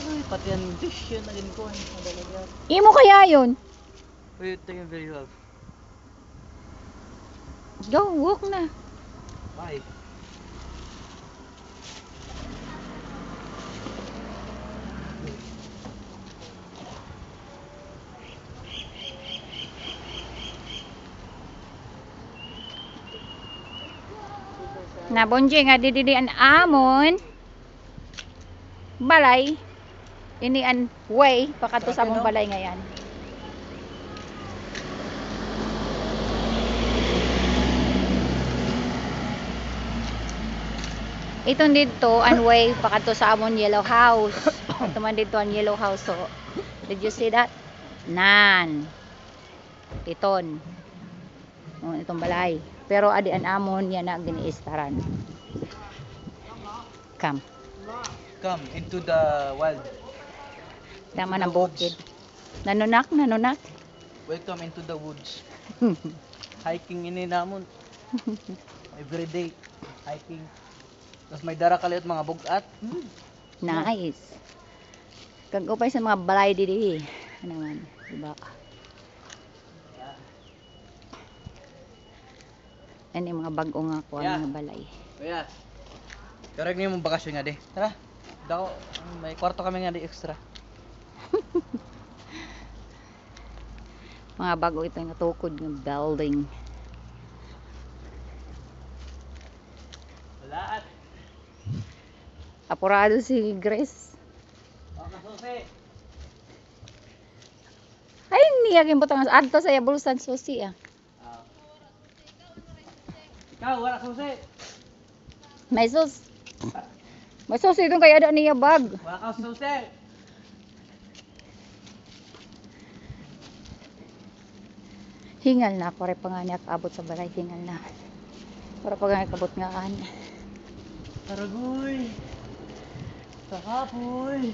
Ay, pati ang dish yun na din ko. Imo kaya yun? Wait, ito yung very well. Go, walk na. Bye. Nabonje nga didi an amon. Balay. Ini an way pakato sa among balay ngayon. Itong dito an way pakato sa among yellow house. Ito man dito an yellow house. So, did you see that? Nan. Iton. Oh, itong balay. Pero adi an amon yan na giniistaran. Come. Come into the wild. Tama ng bukid. Nanunak, nanunak. Welcome into the woods. Hiking ini namon. Every day hiking. Tapos may dara kalit mga bugat. Nice. Kagupay sa mga balay didi. Ano naman, diba? Ano yung mga bagong nga kuha Yeah. mga balay. Kuya. Karag niyo mong bakasyon nga di. Tara. Dako, may kwarto kami nga di extra. Mga bago ito yung natukod ng building. Wala at. Apurado si Grace. Makasusi. Ay, niya yung butang adto sa bulsan susi ah. Ikaw, wala susi. May sus. May susi itong kaya ada niya bag. Wala kang susi. Hingal na. Pare pa nga niya kaabot sa balay. Hingal na. Pare pa nga kabot nga an. Taragoy. Sakapoy.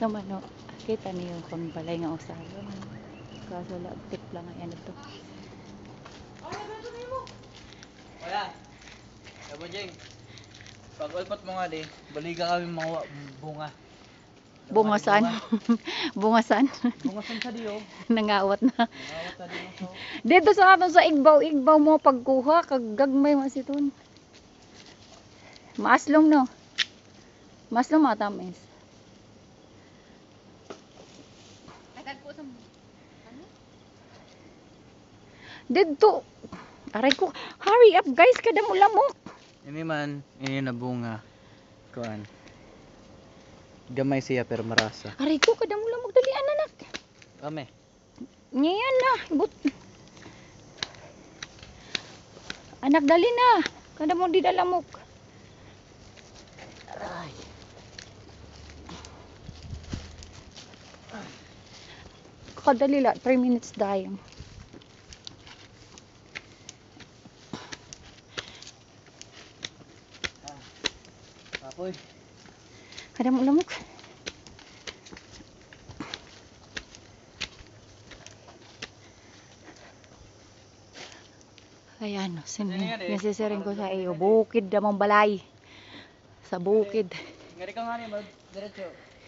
Naman no. Kita niyo kung balay nga usahan. Kaso tip lang nga yan ito. Wala. Sabo Jeng. Pag ulpat mo nga di, baliga kami mga bunga. Bungasan. Bungasan. Bungasan sa diyo. Nangawat na. Nawat sa diyo so. Dito sa aton sa igbaw mo pagkuha kag gagmay masiton. Maaslom no. Maaslom matamis. Dito. Aray ko, hurry up guys, kada mo lamok. Ini man, ini na bunga. Kuan. Gamay siya pero marasa. Aray ko, kada mo lamok dali anak. Kame. Ngayon na, anak dali na. Kada mo di dalamok. Ay. Kadali la, 3 minutes dayong. Apoy. Kada mo lamok. Ayan, nasisiring ko sa iyo. Bukid damang balay. Sa bukid. Ngari ka nga ni diretso.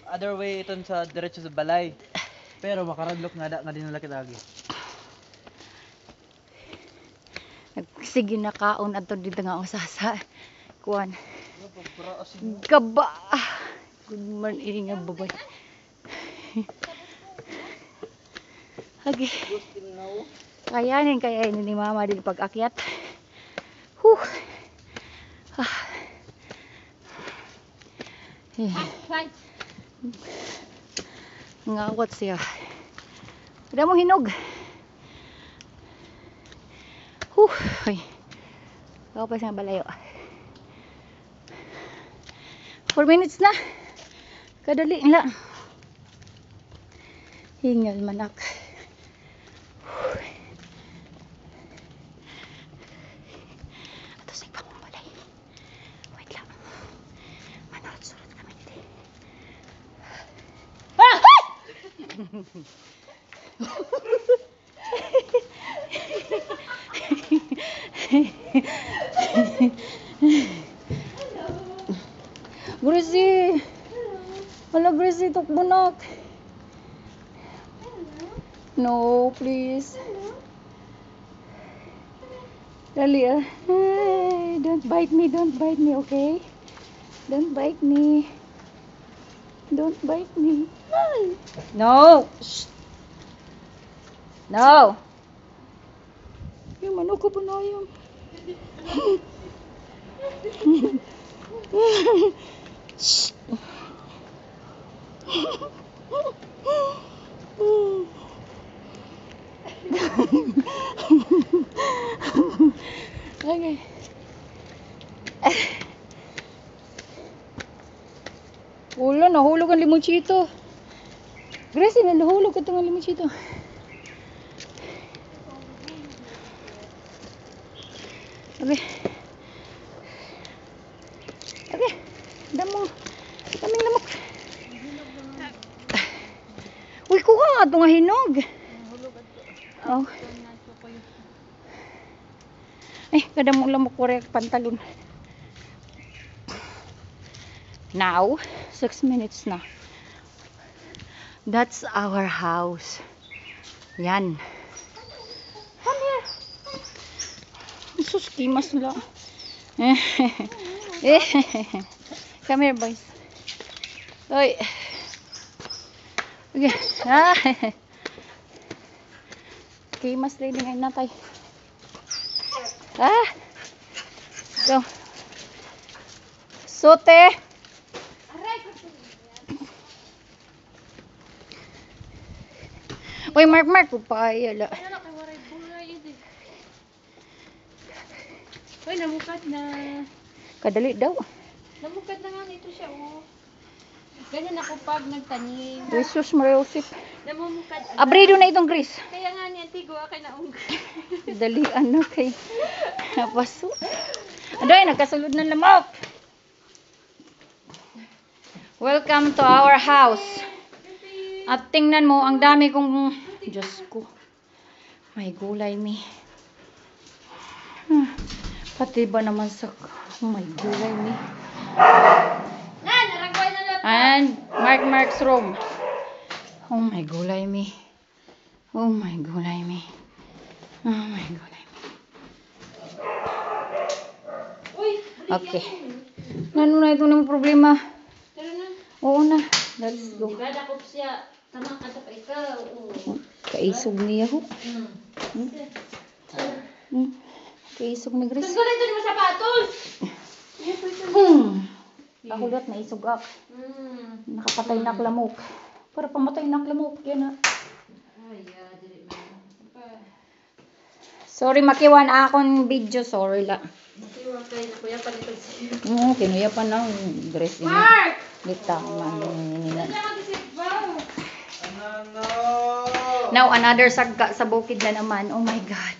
Other way iton sa diretso sa balay. Pero makaradlok nga nga dinala kita agi. Sige na kaon ato dito nga usasa. Kuan. Gaba. Good morning nga babay. Okay. Kayanin ni mama din pag-akyat. Ah. Ngawat siya. Ada mo hinog. Ay. Ako pa siyang balayo. 4 minutes na. Kadali lang. Hingal manak. Ato sa ibang balay. Wait lang. Manurot-surot kami dito. Ah! Gurisi. Wala, Gracie, tukbunak. No, please. Dali, ah. Hey, don't bite me, okay? Don't bite me. Don't bite me. No! Shh. No! Yung manok ko pa na yun. Shh. Okay. Wala, nahulog ang limonchito. Gracie, nahulog ito ang limonchito. Okay. Okay. Daming lamok. Uy, kuha nga ito nga hinog. Oh. Ay, kada mo lamok ko rin pantalon. Now, 6 minutes na. That's our house. Yan. Come here. Sus, kimas lang. Come here, boys. Oy. Okay. Ah. Kimas lang din ay natay. Ah. Go. Sote. Uy, Mark, upayala. Ano na kay waray bulay ito. Uy, namukad na. Kadali daw. Namukad na nga ito siya, oh. Ganyan ako pag nagtanim. Jesus Mariosip. Namumukad. Abrido na itong Chris. Kaya nga ni Antigua kay naung. Dali ano kay napaso. Aday, nagkasulod ng lamok. Welcome to our house. At tingnan mo, ang dami kong... Diyos ko. May gulay, mi. Pati ba naman sa... Oh, may gulay, mi. Naragway na lang. And Mark's room. Oh my gulay, mi. Oh my gulay, mi. Oh my gulay, mi. Uy, Okay. Ano na ito ng problema? tara na. Oo na. Let's go. Diba dakop siya. Tama ka sa pa ikaw. Oh. Kaisog niya ho. Kaisog ni Grace. Tungkol ito ni mo sapatos. Ako lahat naisog ak. Nakapatay na lamok. Para pamatay na lamok. Yan na. Ay, dili man. Sorry, makiwan akong video. Sorry la. Siwa kay na kuya palitan siya. Kinuya pa ng Grace. Mark! Dita. Saan ka mag-isip ba? Now, another sagka sa bukid na naman. Oh my God.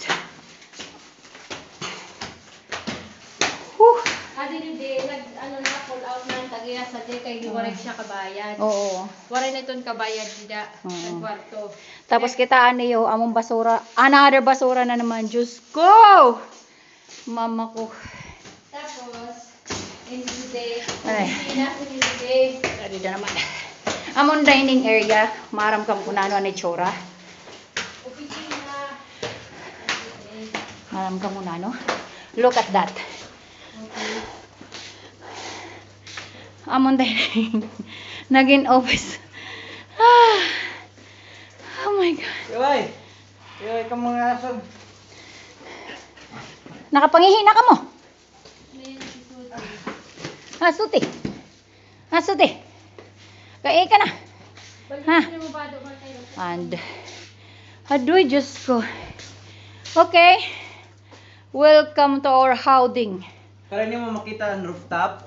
Whew. Hindi, ano na, pull out na ang tagiya sa di kay giwarek siya kabayad. Oo. Waray na itong kabayad dida, sa kwarto. Tapos kitaan niyo, among basura. Another basura na naman. Diyos ko! Mama ko. Tapos, hindi, Ay. hindi. Dari na naman. Among dining area. Maram kam kung ano ni Chora. Opisina. Maram kam kung ano. Look at that. Among dining. Naging office. Ah. Oh my God. Yoy, ka mga asog. Nakapangihina ka mo. Hasuti. Hasuti. Kaya ka na. Ha? And, adoy, Diyos ko. Okay. Welcome to our housing. Para niyo mo makita ang rooftop.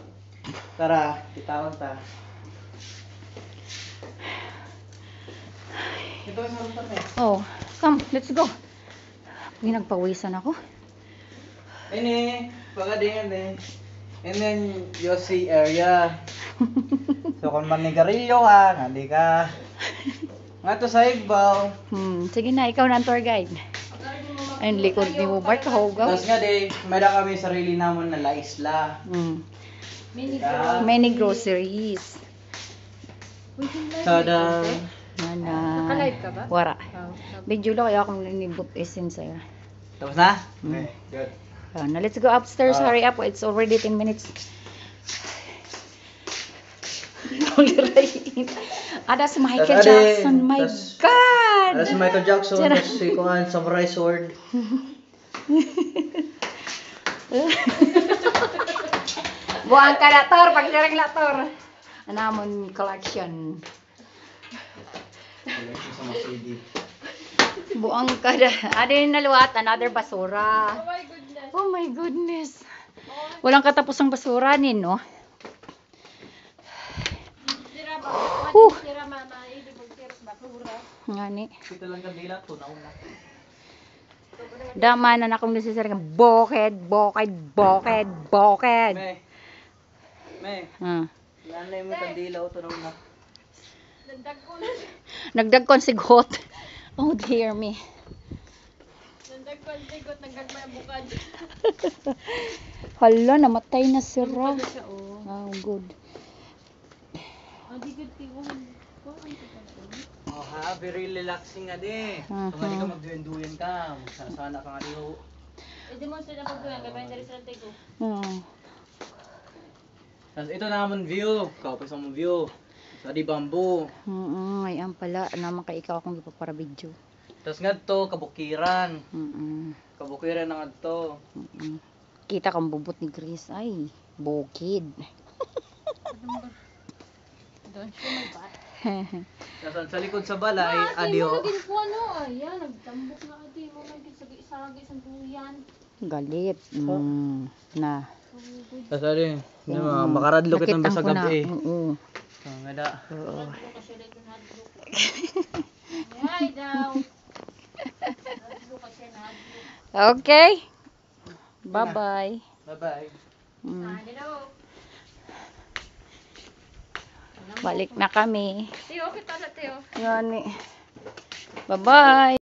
Tara, kitawan ta. Ito sa rooftop eh. Oh, come, let's go. Pinagpawisan ako. Ini, baga din eh. And then, you see area. So, kung manigarilyo ka, hindi ka. Nga to sa igbaw. Sige na, ikaw na ang tour guide. Ayun, likod ni mo, Mark, kahugaw. Tapos nga di, mayroon kami sarili namon na la isla. Many groceries. Tada. Nana. Naka-live ka ba? Wara. Oh, Video lang kaya akong nilibot isin sa'yo. Tapos na? Mm. Okay, good. Now let's go upstairs. Ah. Hurry up. It's already 10 minutes. That's Michael Tas, Jackson. My tas- God! Ano si Michael Jackson, Tara. tapos si Kuhan, Samurai Sword. Buang ka na, Tor. Pagdirek na, Tor. Anamon collection. Sa mga CD. Buang ka na. Ano yung naluwat? Another basura. Oh my goodness. Oh my goodness. Walang katapusang basura no? Sira ba? Whew. Sira mama. Hindi mo sira bakura. Ngani. Kita lang kandila, tunaw na. Dama na akong nasisira ka. Boked. May, Ah. nanay mo kandila, tunaw na. Nandag ko na. Nagdagkon sigot. Oh dear me. Nandag ko ang sigot. Nagagmay ang bukad. Hala, namatay na si Ra. Ano siya, oh. Oh, good. Ang digod tiwan. Oh, ang tiwan. Oh ha, very relaxing nga di. Mhm. Kung hindi ka magduyan-duyan ka, magsasana ka nga diho. I-demonstrate na pagduyan. Kaya bayan dari sa tigo. Hmm. Tapos ito naman view, kapos ang view. Sa di bamboo. Ayan pala. Naman kay ikaw akong para video. Tapos nga to, kabukiran. Mm-mm. Kabukiran na nga to. Mm-mm. Kita kang bubot ni Grace. Ay, bukid. Don't show my butt. Tapos sa likod sa balay, adio. Ate mo laging po ano. Ayan, nagtambok na ate mo. Nagkisagi isang duyan. Galit. Na. Tapos ano makaradlo kitang Nakitang sa ko na. gabi. Oo. Nga da. Oo. Hadlo ka siya dito hadlo. Ay, daw. Hadlo ka siya hadlo. Okay. Bye-bye. Bye-bye. Mm. Hello. Balik na kami. Tiyo, kita na tiyo. Yan eh. Bye-bye.